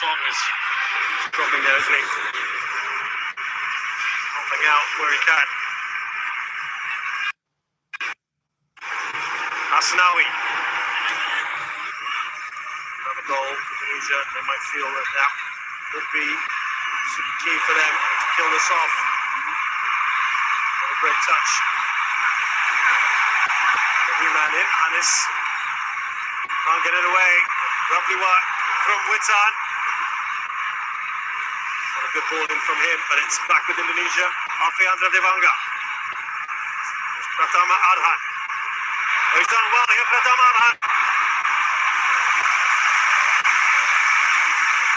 Song is dropping there, isn't he? Dropping out where he can. Asnawi. Another goal for Indonesia. They might feel that that would be key for them to kill this off. What a great touch. The man in, Anis. Can't get it away. Lovely work from Witan. What a good ball in from him, but it's back with Indonesia. Alfiandra Devanga. Pratama Arhan. Oh, he's done well here, Pratama Arhan.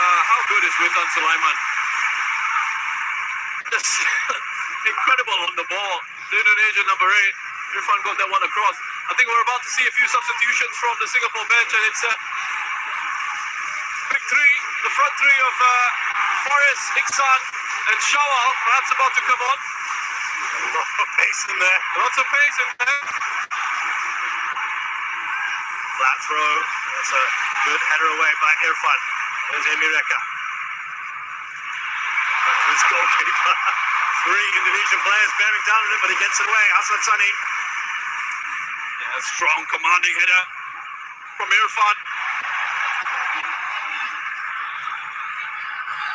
How good is Witan Sulaiman? Just incredible on the ball. The Indonesian number 8. Irfan got that one across. I think we're about to see a few substitutions from the Singapore bench, and it's a big three, the front three of Forrest, Iksan, and Shawal, perhaps about to come on. Lots of pace in there. Lots of pace in there. Flat throw. That's a good header away by Irfan. There's Emireka. His goalkeeper. 3 Indonesian players bearing down on it, but he gets it away. Hassan Sani. Yeah, strong commanding header from Irfan.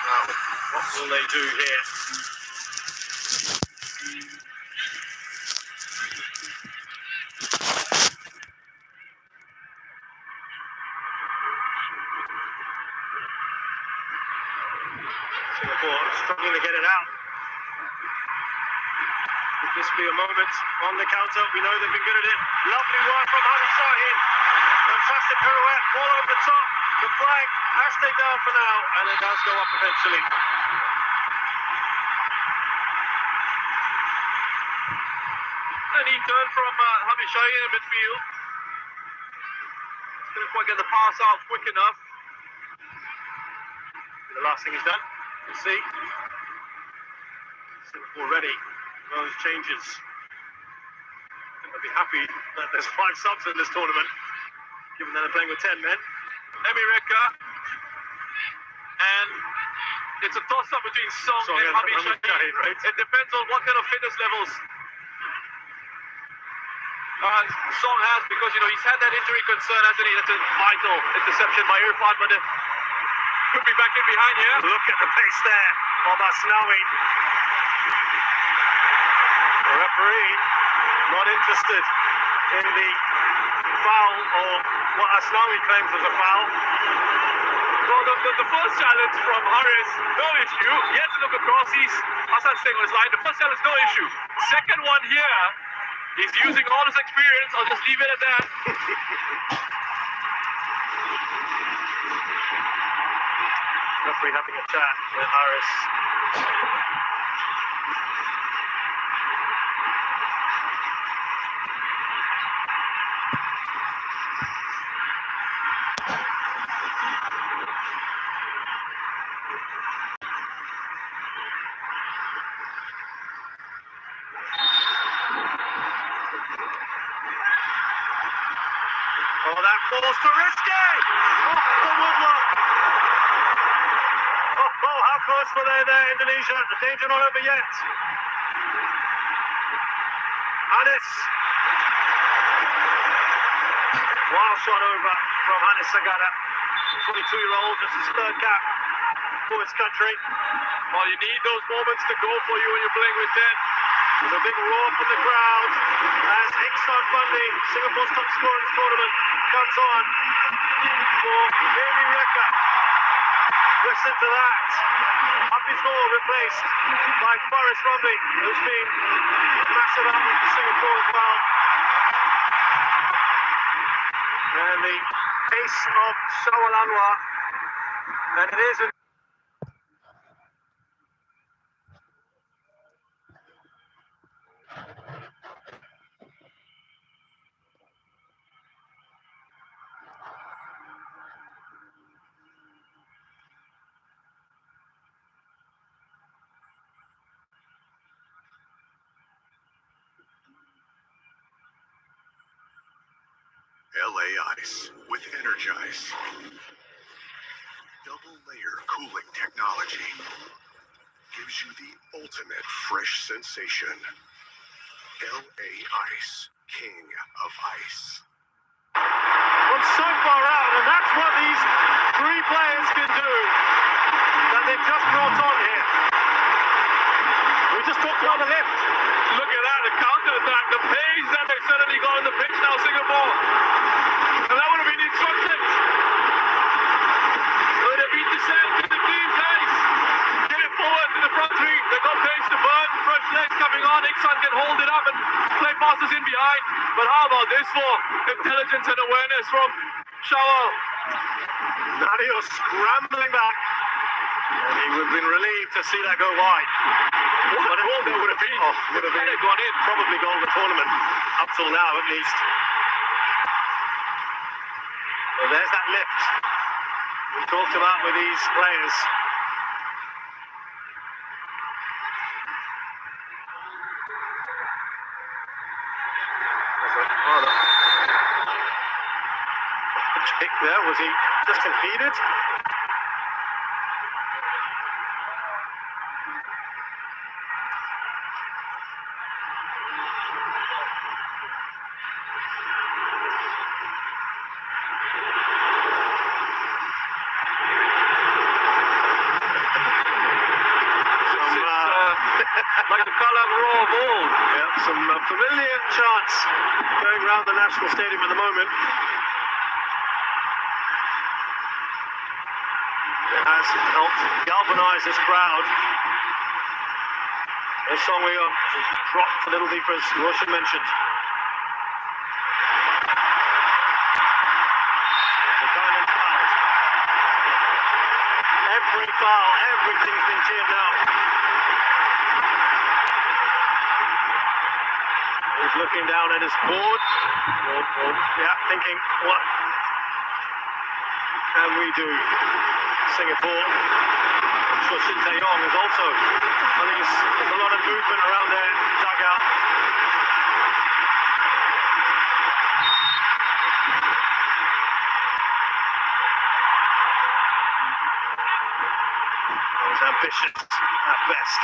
Now, what will they do here? Singapore struggling to get it out. Could this be a moment on the counter? We know they've been good at it. Lovely work from Hanis Shaheen. Fantastic pirouette, ball over the top. The flag has stayed down for now, and it does go up eventually. A neat turn from Hanis Shaheen in midfield. Couldn't quite get the pass out quick enough. The last thing he's done, you see. Singapore ready for those changes. I think they'll be happy that there's 5 subs in this tournament, given that they're playing with 10 men. Emireka, and it's a toss-up between Song and Hanis Shaheen. Right? It depends on what kind of fitness levels Song has, because he's had that injury concern, hasn't he? That's a vital interception by Irfan, but could be back in behind here. Look at the pace there of Asnawi. The referee not interested in the foul, or what Asnawi claims was a foul. Well, the first challenge from Haris, no issue. He had to look across. Hassan staying on his line. The first challenge, no issue. Second one here, he's using all his experience. I'll just leave it at that. Referee having a chat with Haris. Oh, that falls to risky! Oh, the woodlock! Oh, how close were they there, Indonesia? The danger not over yet. Anis. Wild shot over from Anis Sagara. 22-year-old, just his 3rd cap for his country. Well, you need those moments to go for you when you're playing with 10. There's a big roar from the crowd as Iksan Fandi, Singapore's top scorer in this tournament, comes on for Emireka. Listen to that. Hafiz Noor replaced by Faris Ramli, who's been massive out for Singapore as well. And the ace of Shawal Anwar. And it is LA Ice with Energize. Layer cooling technology gives you the ultimate fresh sensation. LA Ice, king of ice. From so far out, and that's what these three players can do that they've just brought on here. We just talked about the lift. Look at that, the counter-attack, the pace that they've suddenly got on the pitch now, Singapore. And that would have been instructed. Would have been descent to the clean pace. Get it forward to the front three. They've got pace to burn. Fresh legs coming on. Iksan can hold it up and play passes in behind. But how about this for intelligence and awareness from Shawal? Nadio scrambling back. And he would have been relieved to see that go wide. What a goal that would have been. Oh, would have been Had it gone in. probably goal of the tournament, up till now at least. Well, there's that lift we talked about with these players. Kick there, was he just impeded? Like the colour raw of old. Yeah, some familiar chants going around the National Stadium at the moment. It has helped galvanise this crowd. This song we dropped a little deeper, as Roshan mentioned. The diamond fouled. Every foul, everything's been cheered now. He's looking down at his board. Yeah, thinking, what can we do? Singapore. I'm sure Shin Tae-yong is also. I think there's a lot of movement around their dugout. He's ambitious at best.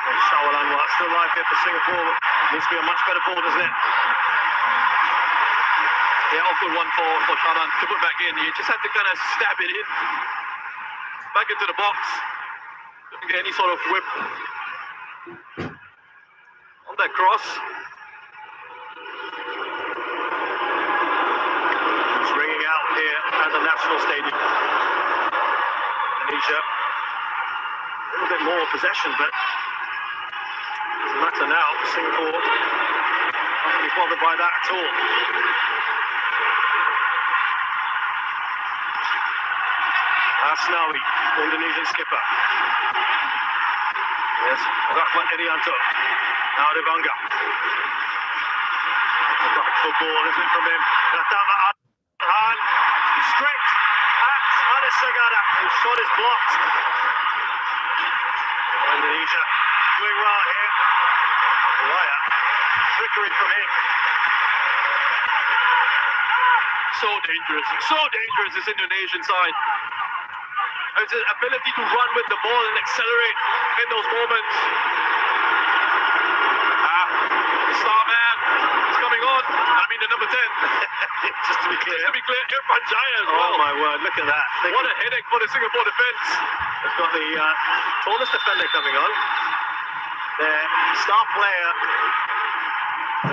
And Shawal Anwar still live here for Singapore. Needs to be a much better ball, doesn't it? Yeah, awkward one for Sharan to put back in. He just had to kind of stab it in. Back into the box. Didn't get any sort of whip on that cross. It's ringing out here at the National Stadium. Indonesia, a little bit more possession, but doesn't matter now. Singapore not really bothered by that at all. Asnawi, Indonesian skipper. Yes, Rahmat Irianto. Now Devanga. Right football, isn't it, from him? Pratama Arhan, straight at Anis Sagara, whose shot is blocked. Indonesia doing well here. Raya, trickery from him. So dangerous, this Indonesian side. His ability to run with the ball and accelerate in those moments. The star man is coming on. I mean, the number 10. Just to be clear, Irfan Jaya as well. Oh my word, look at that. What a headache for the Singapore defence. They've got the tallest defender coming on. Their star player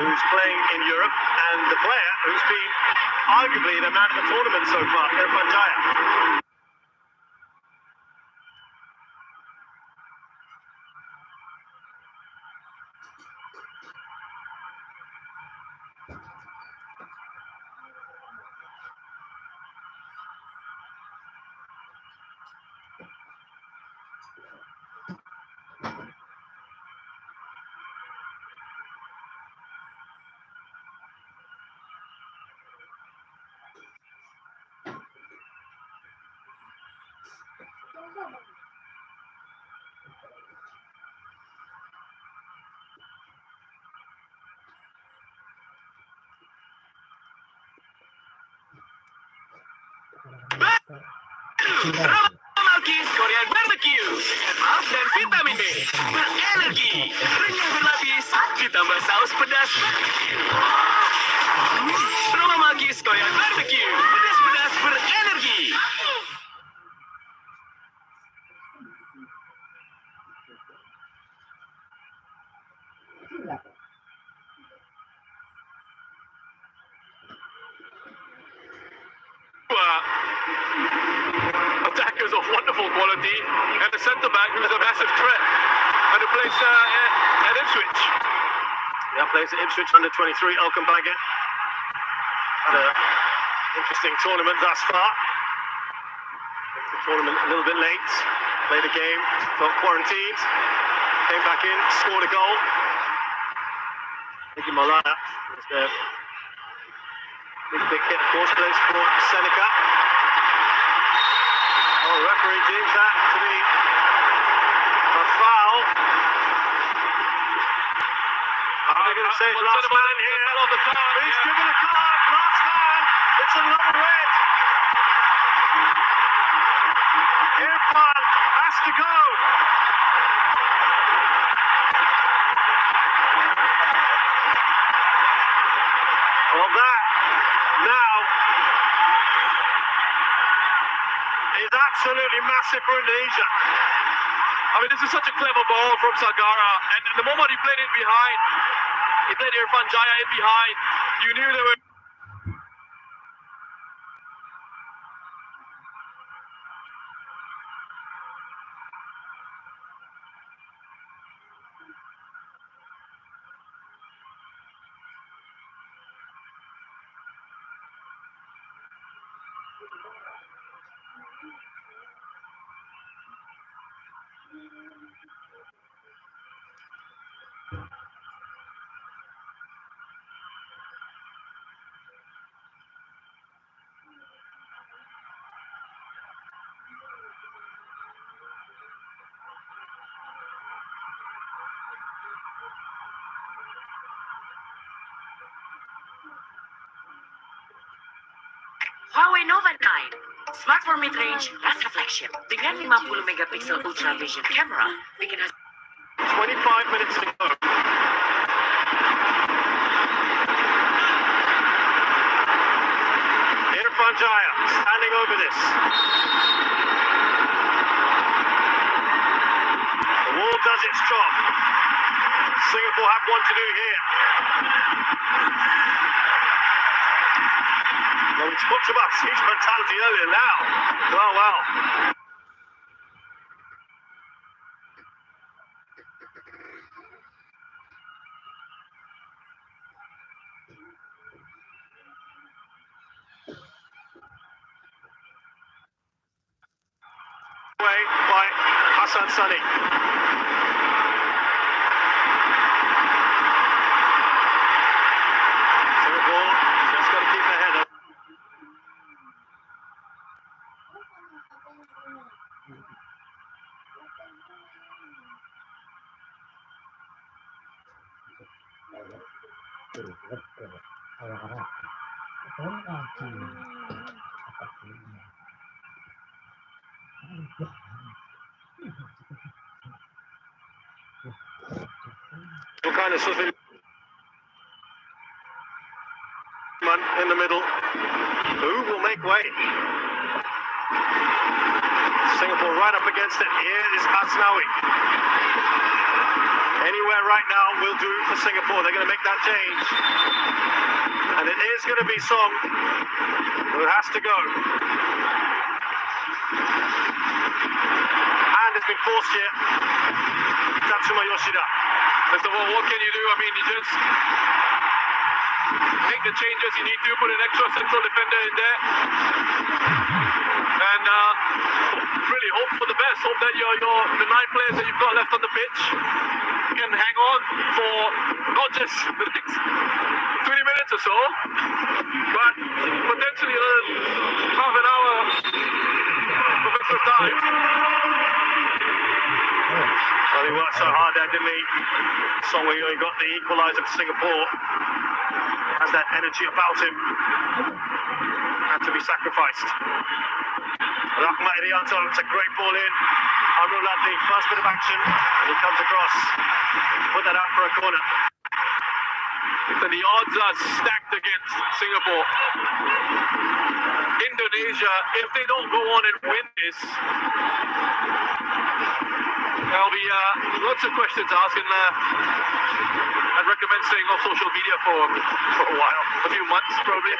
who's playing in Europe, and the player who's been arguably the man of the tournament so far, Irfan Jaya. Malkis Korean Barbecue. Maaf dan vitamin B. Berenergi. Renyah berlapis. Ditambah saus pedas barbecue. Aroma Malkis Korean Barbecue. Pedas-pedas berenergi. Attackers of wonderful quality, and the centre back who is a massive threat, and who plays at Ipswich. Yeah, plays at Ipswich under 23, Elkan Baggett. Had an interesting tournament thus far. The tournament a little bit late. Played a game, got quarantined, came back in, scored a goal. Nicky Malaya was there. Big hit, of course, plays for Seneca. Oh, referee deems that to be a foul. They're going to say it's last man here. He's given a card, last man. It's another red. Irfan has to go. Well, that now is absolutely massive for Indonesia. I mean, this is such a clever ball from Sagara, and the moment he played it behind, he played Irfan Jaya in behind, you knew they were Huawei Nova 9, smartphone mid-range, rasa flagship dengan 50 megapiksel ultra vision camera, bikin 25 minutes to go. Irfan Jaya standing over this. The wall does its job. Singapore have one to do here. Well, we talked about siege mentality earlier now. Well. By Hassan Sani. Singapore just got to keep their head up. What kind of something in the middle? Who will make way? Singapore right up against it. Here is Asnawi. Anywhere right now will do for Singapore. They're going to make that change. And it is going to be Song who has to go. And it's been forced here. Tatsuma Yoshida. So what can you do? I mean, you just make the changes you need to, put an extra central defender in there, and really hope for the best. Hope that the 9 players that you've got left on the pitch can hang on for not just the next 20 minutes or so, but potentially half an hour of extra time. Well, he worked so hard there, didn't he? Song Wei got the equaliser for Singapore. Has that energy about him. Had to be sacrificed. Rahmat Irianto, it's a great ball in. Amrul Ladli, first bit of action, and he comes across. Put that out for a corner. So the odds are stacked against Singapore. Indonesia, if they don't go on and win this, there'll be lots of questions asked, and I'd recommend staying off social media for a while, a few months probably.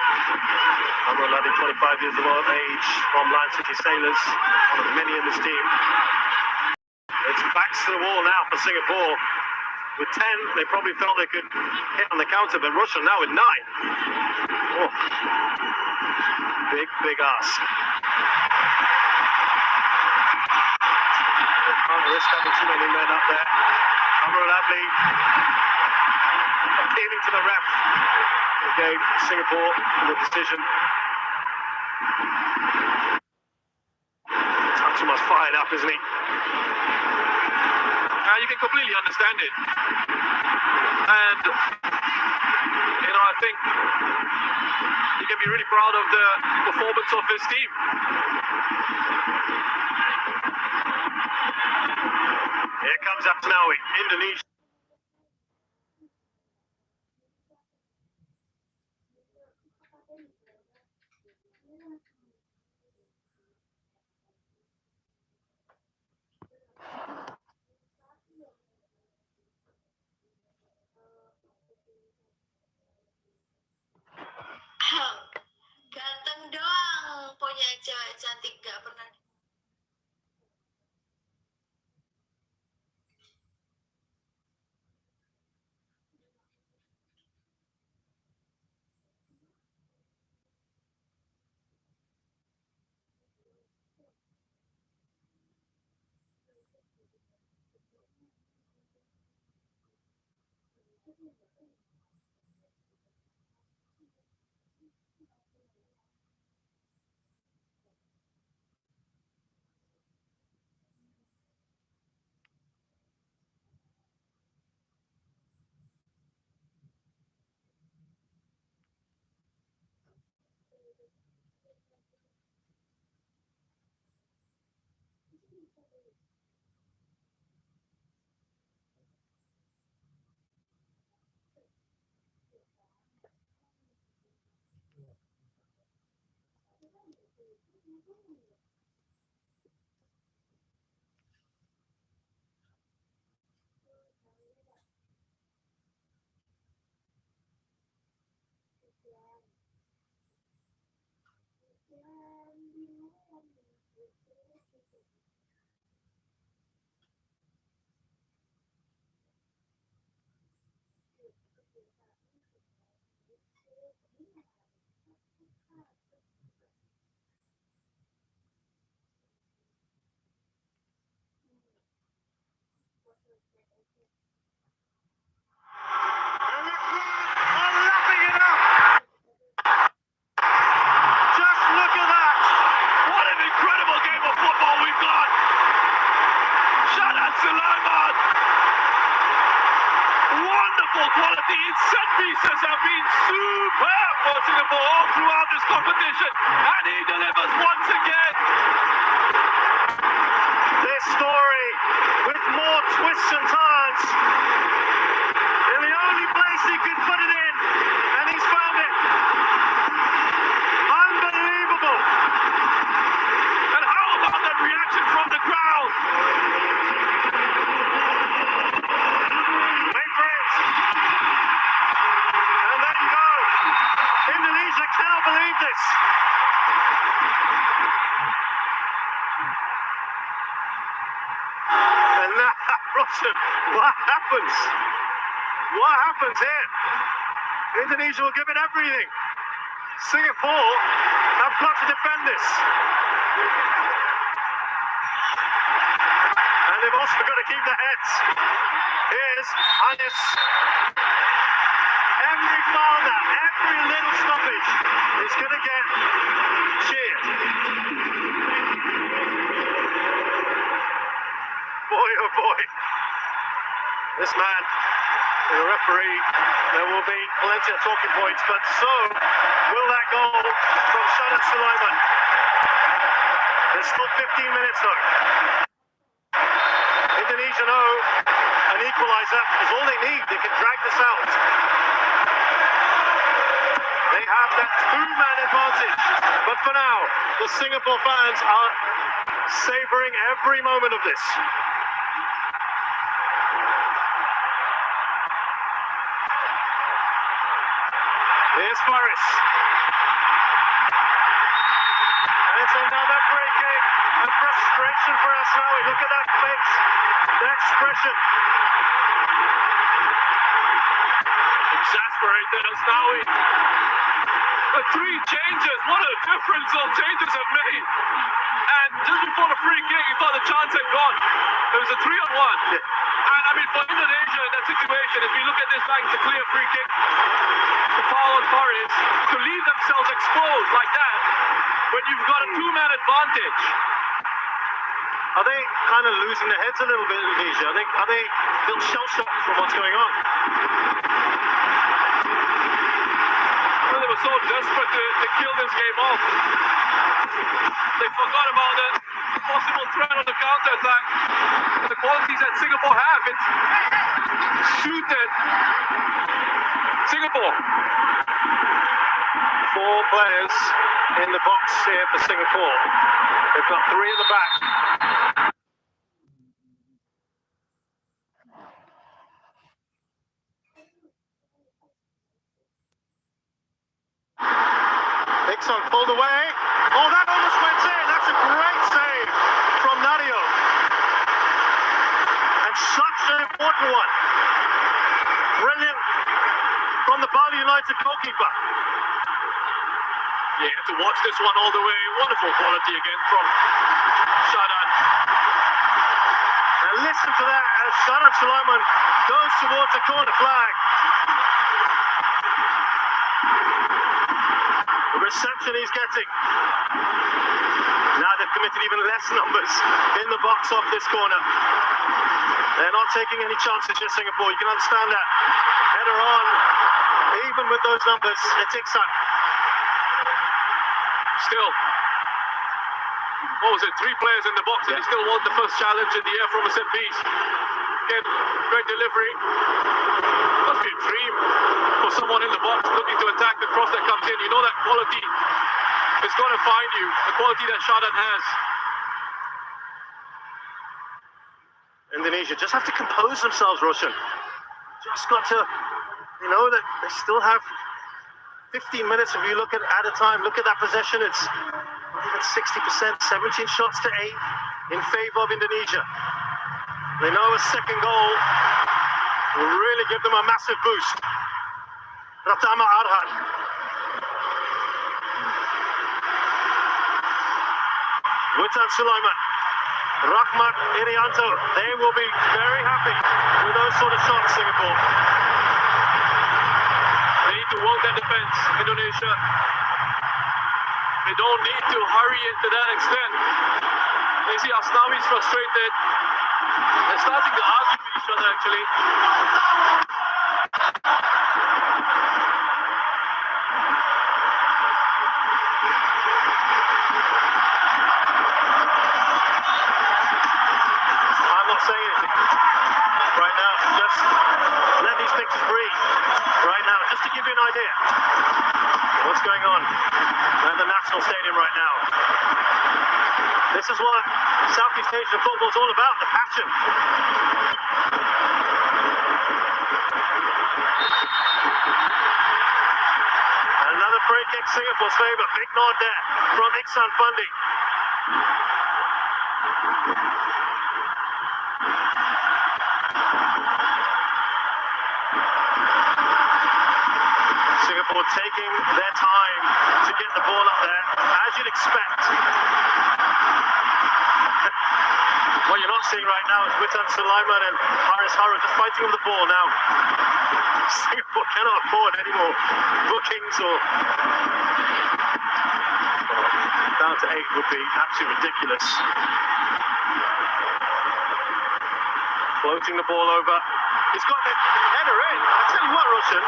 Amrul Ladli, 25 years of age, from Lion City Sailors, one of many in this team. It's backs to the wall now for Singapore. With 10, they probably felt they could hit on the counter, but Russia now with 9. Oh. Big ask. They can't risk having too many men up there. Amrul Ladli appealing to the ref, who gave Singapore the decision. Tansuma's fired up, isn't he? You can completely understand it. And, I think he can be really proud of the performance of his team. Here comes Asnawi, Indonesia. Ganteng doang punya cewek cantik, gak pernah. Set pieces have been superb for Singapore all throughout this competition, and he delivers once again. This story with more twists and turns. In the only place he could put it in, and he's found it. Unbelievable. And how about that reaction from the crowd? Wait for it. And there you go. Indonesia cannot believe this. And now, Russian, what happens? What happens here? Indonesia will give it everything. Singapore have got to defend this. And they've also got to keep their heads. Here's Anis. Every foul now, every little stoppage is going to get cheered. Boy, oh boy. This man, the referee, there will be plenty of talking points, but so will that goal from Shadab Sulaiman. There's still 15 minutes though. Indonesia know an equalizer is all they need. They can drag this out. They have that two-man advantage. But for now, the Singapore fans are savoring every moment of this. Here's Faris. And it's another free kick. And frustration for Asnawi. Look at that face. The expression. Exasperated Asnawi. The three changes. What a difference those changes have made. And just before the free kick, you thought the chance had gone. It was a 3-on-1. Yeah. And I mean, for Indonesia in that situation, if we look at this like it's a clear free kick, the foul on Faris, to leave themselves exposed like that, when you've got a two-man advantage. Are they kind of losing their heads a little bit, Indonesia? Are they still shell-shocked from what's going on? Well, they were so desperate to kill this game off. They forgot about the possible threat on the counter-attack. The qualities that Singapore have, it's suited Singapore. 4 players in the box here for Singapore. They've got 3 in the back. Nixon pulled away. Oh, that almost went in. That's a great save from Nadio. And such an important one. Brilliant from the Bali United goalkeeper. Yeah, to watch this one all the way. Wonderful quality again from Shadan. And listen to that as Shadan Sulaiman goes towards the corner flag. The reception he's getting. Now they've committed even less numbers in the box off this corner. They're not taking any chances here, Singapore. You can understand that. Header on. Even with those numbers, it's Iksan. Still, what was it, 3 players in the box, and he still won the first challenge in the air from a set piece. Again, great delivery. Must be a dream for someone in the box looking to attack the cross that comes in. You know that quality is going to find you, the quality that Shadan has. Indonesia just have to compose themselves, Roshan. Just got to, you know, that they still have 15 minutes. If you look at a time, look at that possession. It's not even 60%, 17 shots to 8 in favor of Indonesia. They know a second goal will really give them a massive boost. Pratama Arhan. Witan Sulaiman. Rahmat Irianto. They will be very happy with those sort of shots, Singapore. They need to work that defense, Indonesia. They don't need to hurry it to that extent. They see Asnawi's frustrated. They're starting to argue with each other, actually. I'm not saying anything right now. Just let these pictures breathe right now, just to give you an idea of what's going on at the National Stadium right now. This is what Southeast Asian football is all about, the passion. Another free kick, Singapore's favour. Big nod there from Iksan Fundi. Singapore taking their time to get the ball up there, as you'd expect. What you're not seeing right now is Witan Sulaiman and Haris Hara just fighting on the ball now. Singapore cannot afford any more bookings or... Down to 8 would be absolutely ridiculous. Floating the ball over. He's got the header in. I tell you what, Roshan,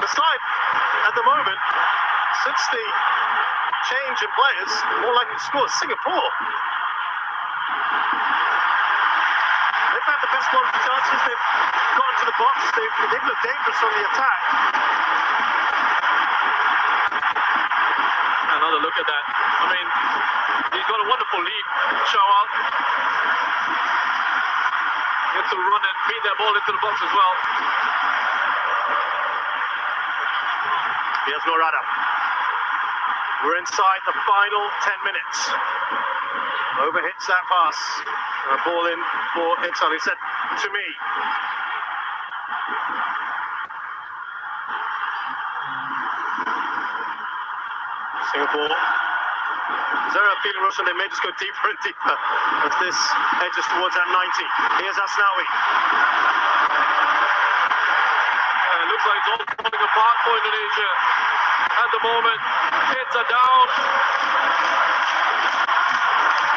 the side at the moment since the change in players, more likely to score Singapore. They've had the best quality chances. They've gotten to the box. They've looked dangerous on the attack. Another look at that. I mean, he's got a wonderful lead. Shawal gets to run and beat that ball into the box as well. Here's Norada. We're inside the final 10 minutes. Overhits that pass. A ball in for Iksan. He said to me. Singapore. Is there a feeling, Russian, they may just go deeper and deeper as this edges towards that 90. Here's Asnawi. It looks like it's all falling apart for Indonesia at the moment. Heads are down.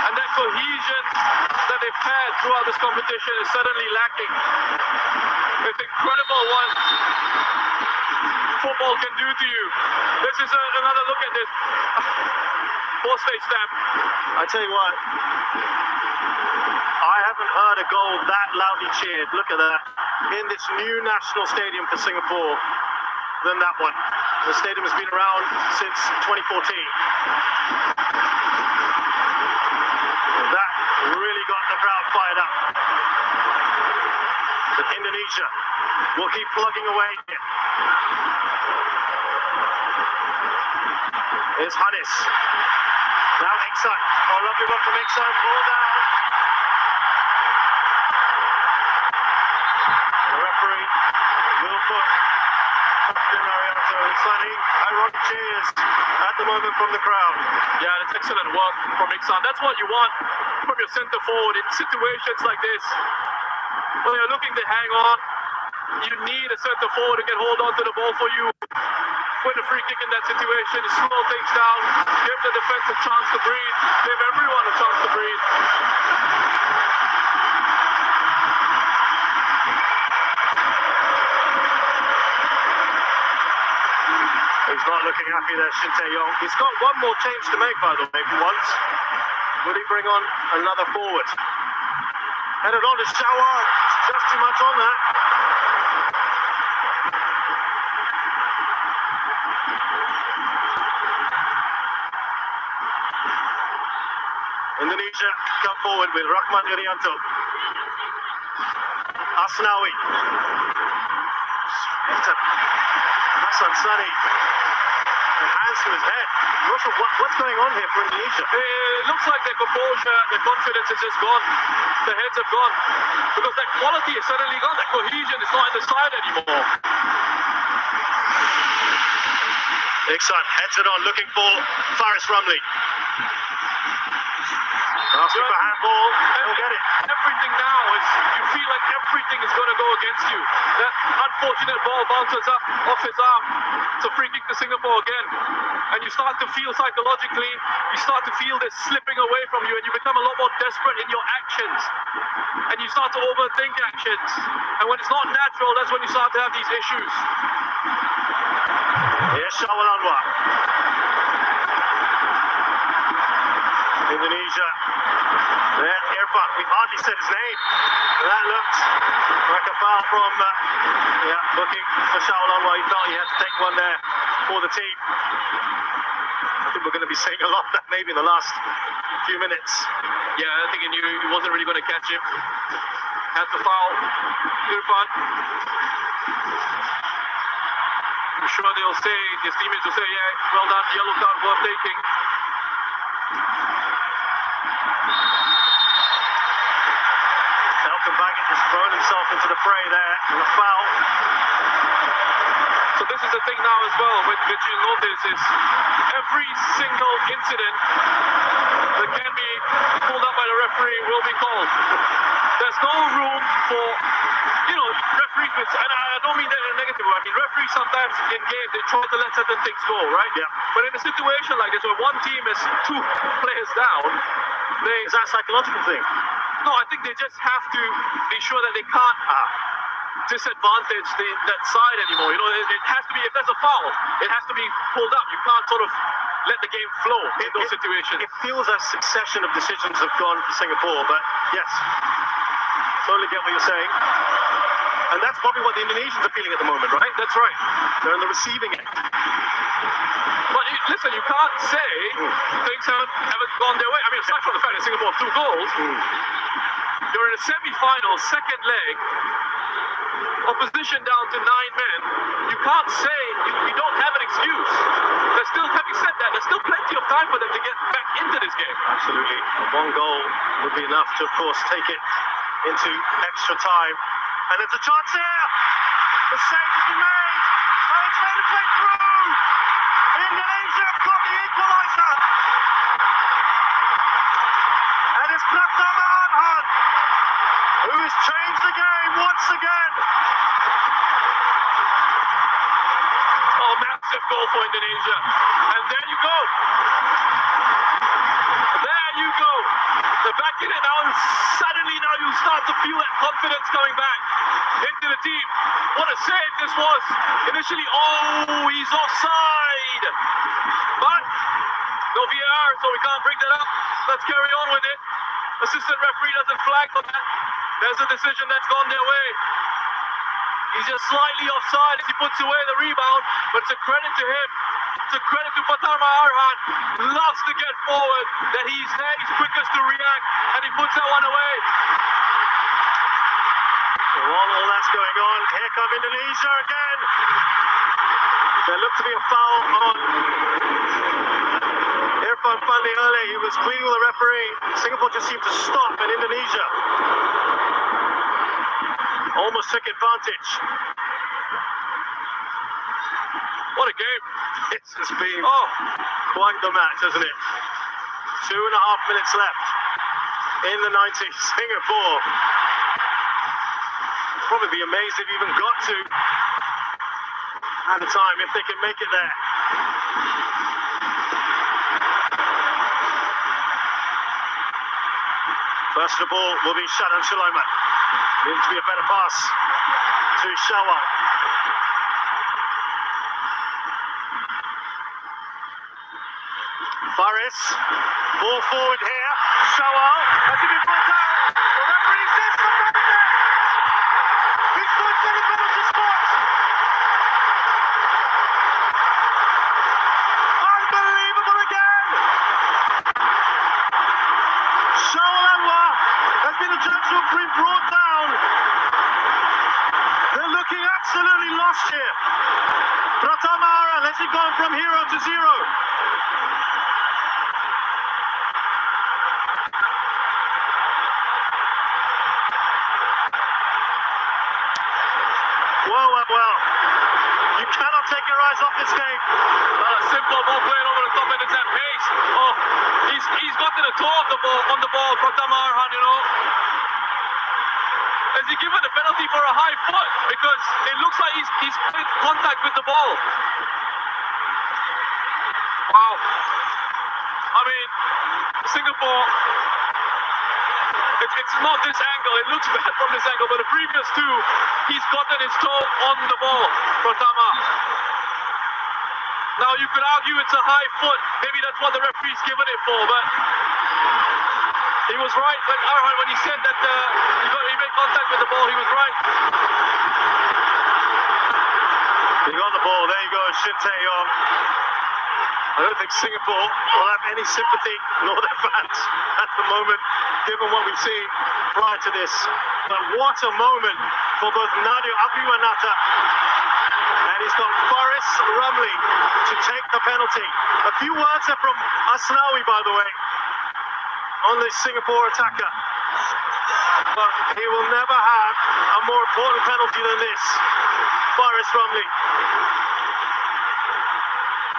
And that cohesion that they've had throughout this competition is suddenly lacking. It's incredible what football can do to you. This is another look at this. Post-stage stamp. I tell you what, I haven't heard a goal that loudly cheered, look at that, in this new national stadium for Singapore than that one. The stadium has been around since 2014. That really got the crowd fired up. But Indonesia will keep plugging away here. Here's Hannes. Now Iksan. Oh, lovely one from Iksan. Ball down. The referee will put Captain Arianto signing ironic cheers at the moment from the crowd. Yeah, that's excellent work from Iksan. That's what you want from your centre forward in situations like this. When you're looking to hang on, you need a centre forward who can hold on to the ball for you. Win a free kick in that situation, slow things down, give the defense a chance to breathe, give everyone a chance to breathe. He's not looking happy there, Shin Tae-yong. He's got one more change to make, by the way, for once. Would he bring on another forward? Headed on to Shawar. Just too much on that. Indonesia come forward with Rahman Irianto. Asnawi. Hassan Sani. Hands to his head. Russell, what's going on here for Indonesia? It looks like their composure, their confidence is just gone. Their heads have gone. Because that quality is suddenly gone. That cohesion is not in the side anymore. Iksan heads it on, looking for Faris Rumley. Asking for handball, he'll get it. Everything now is, you feel like everything is going to go against you. That unfortunate ball bounces up off his arm. It's a free kick to Singapore again. And you start to feel psychologically, you start to feel this slipping away from you, and you become a lot more desperate in your actions. And you start to overthink actions. And when it's not natural, that's when you start to have these issues. Here's Shawal Anwar. Indonesia. There, Irfan, we hardly said his name. That looked like a foul from, looking for Shawal Anwar. He felt he had to take one there for the team. I think we're going to be seeing a lot of that maybe in the last few minutes. Yeah, I think he knew he wasn't really going to catch him. Had to foul Irfan. I'm sure they'll say, his teammates will say, yeah, well done, yellow card worth taking. Elkan Baggett has thrown himself into the fray there, and a foul. So this is the thing now as well, which you notice is every single incident that can be pulled up by the referee will be called. There's no room for, referees, and I don't mean that in a negative way. I mean, referees sometimes in games, they try to let certain things go, right? Yeah. But in a situation like this, where one team is 2 players down, Is that a psychological thing? no, I think they just have to be sure that they can't disadvantage that side anymore. You know, it has to be, if there's a foul, it has to be pulled up. You can't sort of let the game flow in those situations. It feels a succession of decisions have gone for Singapore, but yes, totally get what you're saying. And that's probably what the Indonesians are feeling at the moment, right? That's right. They're in the receiving end. But listen, you can't say things haven't gone their way. I mean, aside from the fact that Singapore have 2 goals, you're in a semi-final, second leg, opposition down to 9 men. You can't say, you don't have an excuse. There's still, having said that, there's still plenty of time for them to get back into this game. Absolutely. 1 goal would be enough to, of course, take it into extra time. And there's a chance here. The save has been made. And it's made its way through. Indonesia have got the equaliser. And it's Pratama Arhan who has changed the game once again. Oh, massive goal for Indonesia. And there you go. There you go. They're back in it now, and suddenly now you start to feel that confidence coming back into the team. What a save this was. Initially, oh, he's offside. But no VAR, so we can't bring that up. Let's carry on with it. Assistant referee doesn't flag for that. There's a decision that's gone their way. He's just slightly offside as he puts away the rebound, but it's a credit to him. It's a credit to Pratama Arhan. Loves to get forward, that he's there, he's quickest to react, and he puts that one away. So while all that's going on, here come Indonesia again. There looked to be a foul on Irfan Fandi early. He was pleading with the referee. Singapore just seemed to stop, and Indonesia almost took advantage. What a game. This has been quite the match, hasn't it? 2.5 minutes left in the 90s. Singapore probably be amazed if even got to at the time, if they can make it there. First of the ball will be Shadan Sulaiman. Needs to be a better pass to Shawal. Faris, ball forward here. Shawal, has he been brought down? The referee says something there. He's put to the penalty spot. Unbelievable again. Shawal Anwar has been adjudged to have been brought down. They're looking absolutely lost here. Pratama Arhan, has he gone from hero to zero? Well, you cannot take your eyes off this game. Simple ball played over the top, and it's at pace. Oh, he's got to the toe of the ball, on the ball, Pratama Arhan, you know. Has he given a penalty for a high foot? Because it looks like he's in contact with the ball. Wow. I mean, Singapore, it's not this angle. It looks bad from this angle, but the previous two, he's gotten his toe on the ball, Pratama. Now, you could argue it's a high foot. Maybe that's what the referee's given it for, but he was right. Like Arhan, when he said that he made contact with the ball, he was right. He got the ball. There you go, Shin Tae-yong. I don't think Singapore will have any sympathy, nor their fans, at the moment, given what we've seen prior to this. But what a moment for both Nadio Abimanata, and he's got Faris Ramli to take the penalty. A few words there from Asnawi, by the way, on this Singapore attacker. But he will never have a more important penalty than this. Faris Ramli.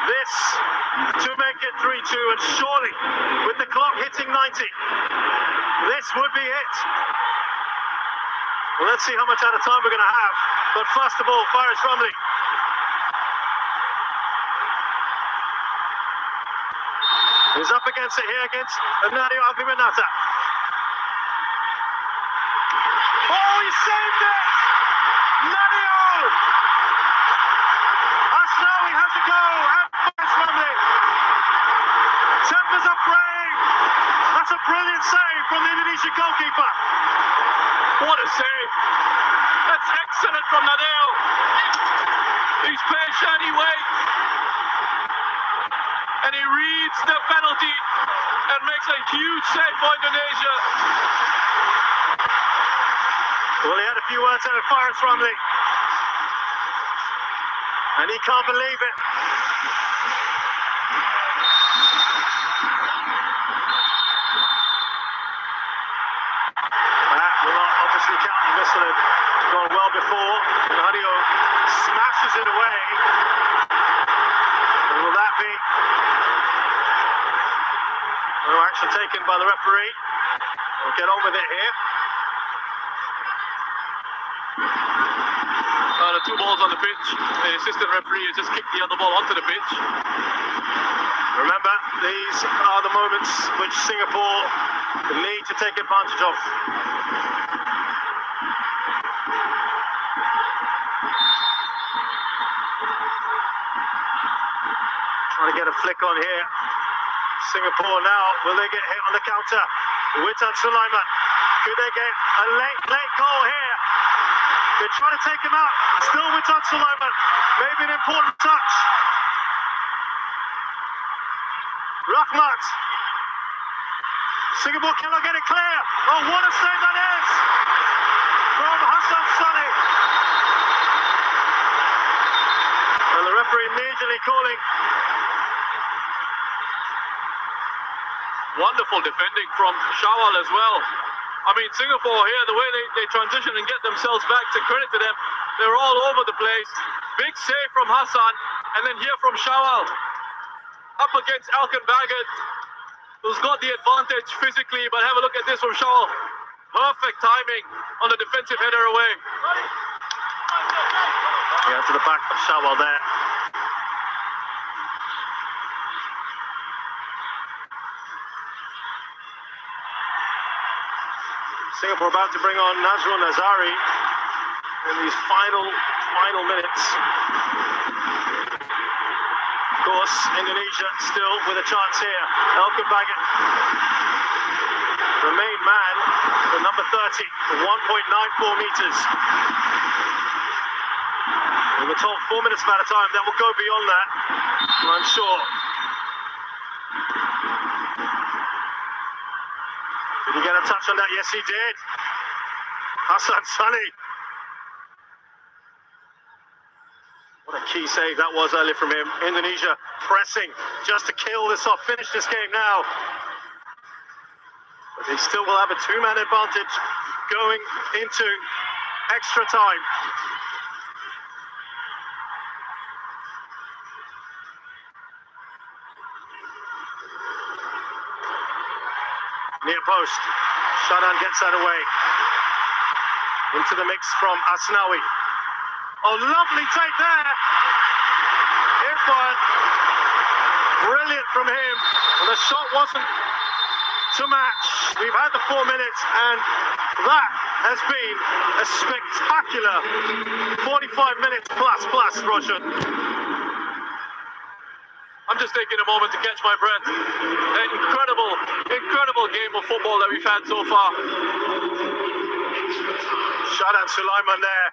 This to make it 3-2, and surely, with the clock hitting 90, this would be it. Well, let's see how much out of time we're going to have. But first of all, Faris Ramli. He's up against it here against Nadio Abimanata. Oh, he saved it! Nadio! Asnawi has a go and fires from it. Tempers are fraying. That's a brilliant save from the Indonesian goalkeeper. What a save! That's excellent from Nadeo. He's patient, he waits, and he reads the penalty and makes a huge save for Indonesia. Well, he had a few words out of Faris Ramli, and he can't believe it. That will not obviously count. The whistle had gone well before. Nadio smashes it away. And will that be no action taken by the referee? We'll get on with it here. The two balls on the pitch. The assistant referee has just kicked the other ball onto the pitch. Remember, these are the moments which Singapore need to take advantage of. Trying to get a flick on here. Singapore now, will they get hit on the counter? Witan Sulaiman, could they get a late goal here? They're trying to take him out. Still Witan Sulaiman, maybe an important touch. Rahmat. Singapore cannot get it clear. Oh, what a save that is from Hassan Sani. And the referee immediately calling. Wonderful defending from Shawal as well. I mean, Singapore here, the way they transition and get themselves back, to credit to them, they're all over the place. Big save from Hassan, and then here from Shawal. Up against Alkan Bagat, who's got the advantage physically, but have a look at this from Shawal. Perfect timing on the defensive header away. Yeah, to the back of Shawal there. Singapore about to bring on Nazrul Nazari in these final minutes. Of course, Indonesia still with a chance here. Alkan Bagat, the main man, the number 30, 1.94 meters. We were told 4 minutes about a time. That will go beyond that, I'm sure. Did he get a touch on that? Yes, he did. Hassan Sani. What a key save that was earlier from him. Indonesia pressing just to kill this off, finish this game now. But they still will have a two-man advantage going into extra time. Near post. Shadan gets that away. Into the mix from Asnawi. Oh, lovely take there. Irfan. Brilliant from him. And the shot wasn't to match. We've had the 4 minutes, and that has been a spectacular 45 minutes plus, Roshan. I'm just taking a moment to catch my breath. An incredible game of football that we've had so far. Shadan Sulaiman there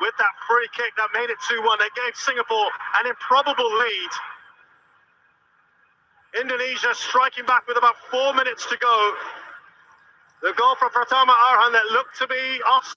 with that free kick that made it 2-1. They gave Singapore an improbable lead. Indonesia striking back with about 4 minutes to go. The goal from Pratama Arhan that looked to be off.